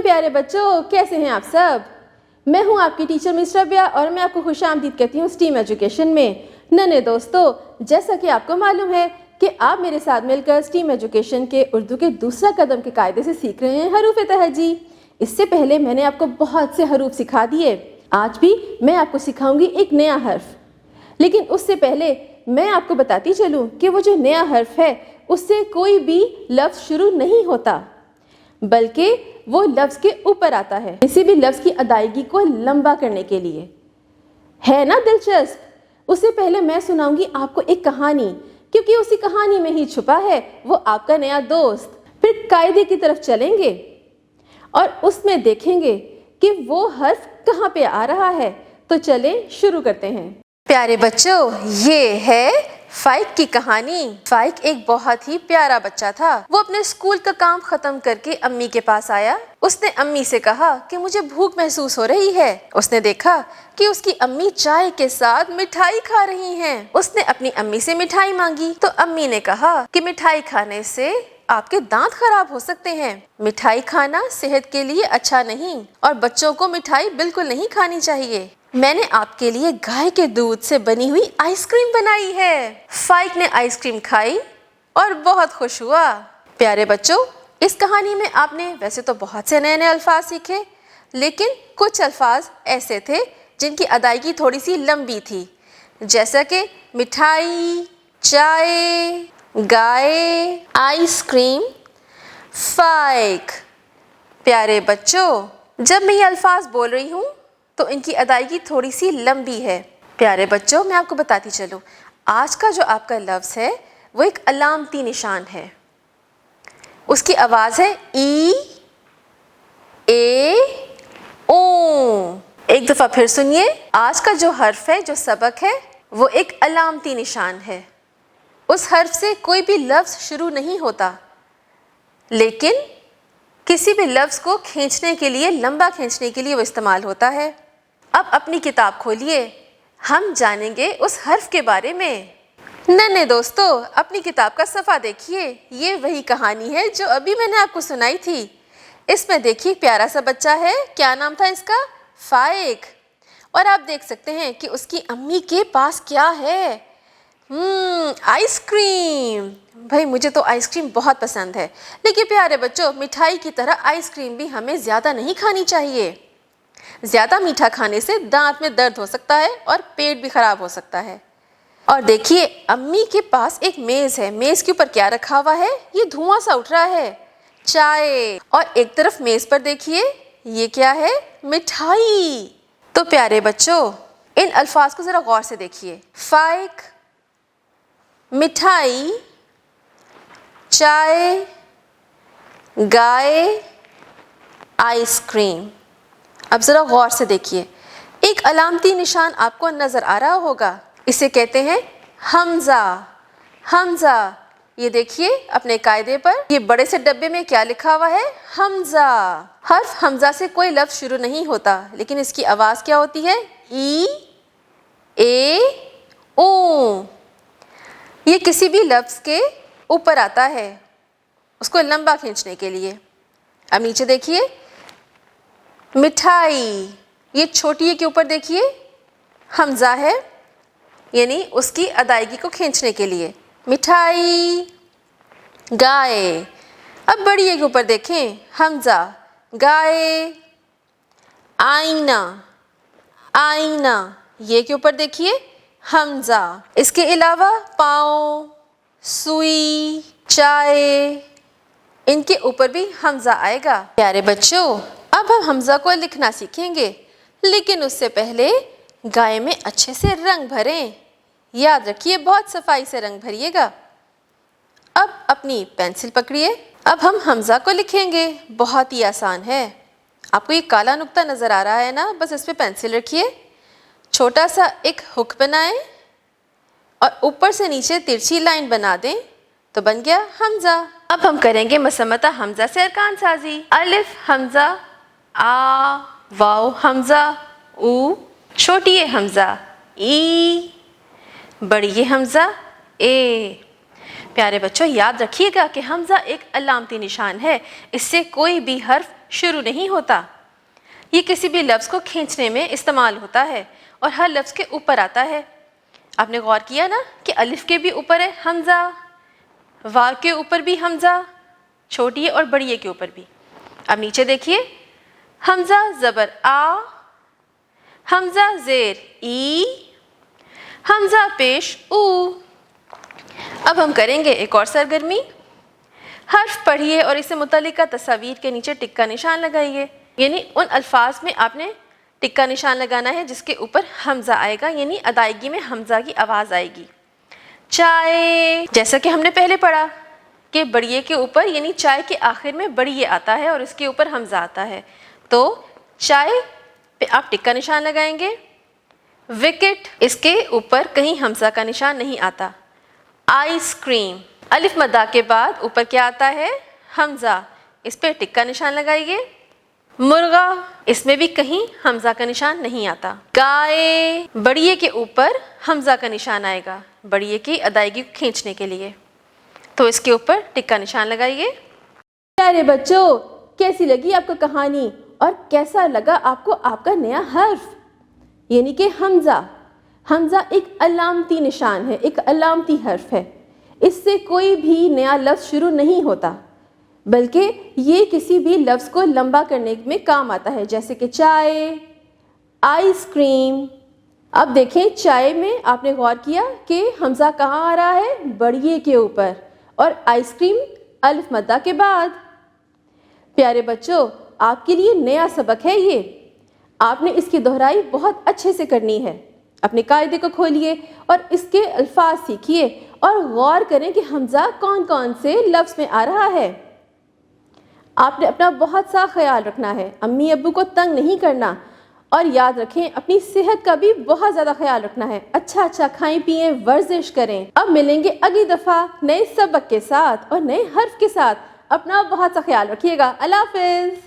प्यारे बच्चों, कैसे हैं आप सब। मैं हूं आपकी टीचर मिस रबिया और मैं आपको खुशामदीद कहती हूं स्टीम एजुकेशन में। नन्हे दोस्तों, जैसा कि आपको मालूम है कि आप मेरे साथ मिलकर स्टीम एजुकेशन के उर्दू के दूसरा कदम के कायदे से सीख रहे हैं हरूफ तहजी। इससे पहले मैंने आपको बहुत से हरूफ सिखा दिए। आज भी मैं आपको सिखाऊंगी एक नया हर्फ, लेकिन उससे पहले मैं आपको बताती चलूं कि वो जो नया हर्फ है उससे कोई भी लफ्ज़ शुरू नहीं होता, बल्कि वो लफ्ज़ के ऊपर आता है किसी भी लफ्ज़ की अदायगी को लंबा करने के लिए। है ना दिलचस्प। उससे पहले मैं सुनाऊंगी आपको एक कहानी, क्योंकि उसी कहानी में ही छुपा है वो आपका नया दोस्त। फिर कायदे की तरफ चलेंगे और उसमें देखेंगे कि वो हर्फ कहाँ पे आ रहा है। तो चलें शुरू करते हैं। प्यारे बच्चों, ये है फाइक की कहानी। फाइक एक बहुत ही प्यारा बच्चा था। वो अपने स्कूल का काम खत्म करके अम्मी के पास आया। उसने अम्मी से कहा कि मुझे भूख महसूस हो रही है। उसने देखा कि उसकी अम्मी चाय के साथ मिठाई खा रही हैं। उसने अपनी अम्मी से मिठाई मांगी तो अम्मी ने कहा कि मिठाई खाने से आपके दांत खराब हो सकते हैं। मिठाई खाना सेहत के लिए अच्छा नहीं और बच्चों को मिठाई बिल्कुल नहीं खानी चाहिए। मैंने आपके लिए गाय के दूध से बनी हुई आइसक्रीम बनाई है। फाइक ने आइसक्रीम खाई और बहुत खुश हुआ। प्यारे बच्चों, इस कहानी में आपने वैसे तो बहुत से नए नए अल्फाज सीखे, लेकिन कुछ अल्फाज ऐसे थे जिनकी अदायगी थोड़ी सी लंबी थी, जैसा कि मिठाई, चाय, गाय, आइसक्रीम, फाइक। प्यारे बच्चों, जब मैं ये अल्फाज बोल रही हूँ तो इनकी अदायगी थोड़ी सी लंबी है। प्यारे बच्चों, मैं आपको बताती चलूँ, आज का जो आपका लफ्ज़ है वो एक अलामती निशान है। उसकी आवाज़ है ई, ए, ओ। एक दफ़ा फिर सुनिए, आज का जो हर्फ है, जो सबक है, वो एक अलामती निशान है। उस हर्फ से कोई भी लफ्ज़ शुरू नहीं होता, लेकिन किसी भी लफ्ज़ को खींचने के लिए, लंबा खींचने के लिए वो इस्तेमाल होता है। अब अपनी किताब खोलिए, हम जानेंगे उस हर्फ के बारे में। नन्हे दोस्तों, अपनी किताब का सफ़ा देखिए। ये वही कहानी है जो अभी मैंने आपको सुनाई थी। इसमें देखिए प्यारा सा बच्चा है। क्या नाम था इसका? फाइक। और आप देख सकते हैं कि उसकी अम्मी के पास क्या है? आइसक्रीम। भाई, मुझे तो आइसक्रीम बहुत पसंद है, लेकिन प्यारे बच्चों, मिठाई की तरह आइसक्रीम भी हमें ज़्यादा नहीं खानी चाहिए। ज़्यादा मीठा खाने से दांत में दर्द हो सकता है और पेट भी खराब हो सकता है। और देखिए, अम्मी के पास एक मेज़ है। मेज़ के ऊपर क्या रखा हुआ है? ये धुआं सा उठ रहा है, चाय। और एक तरफ मेज़ पर देखिए, ये क्या है? मिठाई। तो प्यारे बच्चों, इन अल्फाज को ज़रा गौर से देखिए। फाइक, मिठाई, चाय, गाय, आइसक्रीम। अब ज़रा गौर से देखिए, एक अलामती निशान आपको नज़र आ रहा होगा। इसे कहते हैं हमज़ा। हमज़ा, ये देखिए अपने कायदे पर, ये बड़े से डब्बे में क्या लिखा हुआ है? हमज़ा। हर्फ हमज़ा से कोई लफ्ज़ शुरू नहीं होता, लेकिन इसकी आवाज़ क्या होती है? ई, ए, ओ। ये किसी भी लफ्ज़ के ऊपर आता है, उसको लंबा खींचने के लिए। अब नीचे देखिए, मिठाई, ये छोटी ए के ऊपर देखिए हमज़ा है, यानी उसकी अदायगी को खींचने के लिए। मिठाई, गाय। अब बड़ी ए के ऊपर देखें, हमज़ा, गाय, आईना। आईना, ये के ऊपर देखिए हमज़ा। इसके अलावा पाँव, सुई, चाय, इनके ऊपर भी हमज़ा आएगा। प्यारे बच्चों, अब हम हमज़ा को लिखना सीखेंगे, लेकिन उससे पहले गाय में अच्छे से रंग भरें। याद रखिए, बहुत सफाई से रंग भरिएगा। अब अपनी पेंसिल पकड़िए। अब हम हमज़ा को लिखेंगे। बहुत ही आसान है। आपको ये काला नुक्ता नज़र आ रहा है ना? बस इस पर पेंसिल रखिए, छोटा सा एक हुक बनाएं और ऊपर से नीचे तिरछी लाइन बना दें, तो बन गया हमज़ा। अब हम करेंगे मसम्मता हमज़ा से अरकान साजी। अलिफ हमज़ा, आ, वाव हमज़ा, ऊ, छोटी ए हमज़ा, ई, बड़ी ए हमज़ा, ए। प्यारे बच्चों, याद रखिएगा कि हमज़ा एक अलामती निशान है। इससे कोई भी हर्फ شروع نہیں ہوتا۔ یہ کسی بھی لفظ کو کھینچنے میں استعمال ہوتا ہے اور ہر لفظ کے اوپر آتا ہے۔ آپ نے غور کیا نا کہ الف کے بھی اوپر ہے حمزہ، واو کے اوپر بھی حمزہ، چھوٹی ہے اور بڑی ہے کے اوپر بھی۔ اب نیچے دیکھیے، حمزہ زبر آ، حمزہ زیر ای، حمزہ پیش او۔ اب ہم کریں گے ایک اور سرگرمی۔ حرف پڑھیے اور اسے متعلقہ تصاویر کے نیچے ٹک کا نشان لگائیے، یعنی ان الفاظ میں آپ نے ٹک کا نشان لگانا ہے جس کے اوپر حمزہ آئے گا، یعنی ادائیگی میں حمزہ کی آواز آئے گی۔ چائے، جیسا کہ ہم نے پہلے پڑھا کہ بڑیے کے اوپر یعنی چائے کے آخر میں بڑیے آتا ہے اور اس کے اوپر حمزہ آتا ہے، تو چائے پہ آپ ٹک کا نشان لگائیں گے۔ وکٹ، اس کے اوپر کہیں حمزہ کا نشان نہیں آتا۔ آئس کریم، الف مدہ کے بعد اوپر کیا آتا ہے؟ حمزہ، اس پہ ٹک کا نشان لگائیے۔ مرغا، اس میں بھی کہیں حمزہ کا نشان نہیں آتا۔ گائے، بڑیے کے اوپر حمزہ کا نشان آئے گا بڑیے کی ادائیگی کو کھینچنے کے لیے، تو اس کے اوپر ٹک کا نشان لگائیے۔ پیارے بچوں، کیسی لگی آپ کو کہانی اور کیسا لگا آپ کو آپ کا نیا حرف یعنی کہ حمزہ؟ حمزہ ایک علامتی نشان ہے، ایک علامتی حرف ہے۔ اس سے کوئی بھی نیا لفظ شروع نہیں ہوتا، بلکہ یہ کسی بھی لفظ کو لمبا کرنے میں کام آتا ہے، جیسے کہ چائے، آئس کریم۔ اب دیکھیں، چائے میں آپ نے غور کیا کہ حمزہ کہاں آ رہا ہے؟ بڑیے کے اوپر، اور آئس کریم الف مدہ کے بعد۔ پیارے بچوں، آپ کے لیے نیا سبق ہے یہ، آپ نے اس کی دہرائی بہت اچھے سے کرنی ہے۔ اپنے قاعدے کو کھولیے اور اس کے الفاظ سیکھیے اور غور کریں کہ حمزہ کون کون سے لفظ میں آ رہا ہے۔ آپ نے اپنا بہت سا خیال رکھنا ہے، امی ابو کو تنگ نہیں کرنا، اور یاد رکھیں اپنی صحت کا بھی بہت زیادہ خیال رکھنا ہے۔ اچھا کھائیں پیئیں، ورزش کریں۔ اب ملیں گے اگلی دفعہ نئے سبق کے ساتھ اور نئے حرف کے ساتھ۔ اپنا بہت سا خیال رکھیے گا۔ اللہ حافظ۔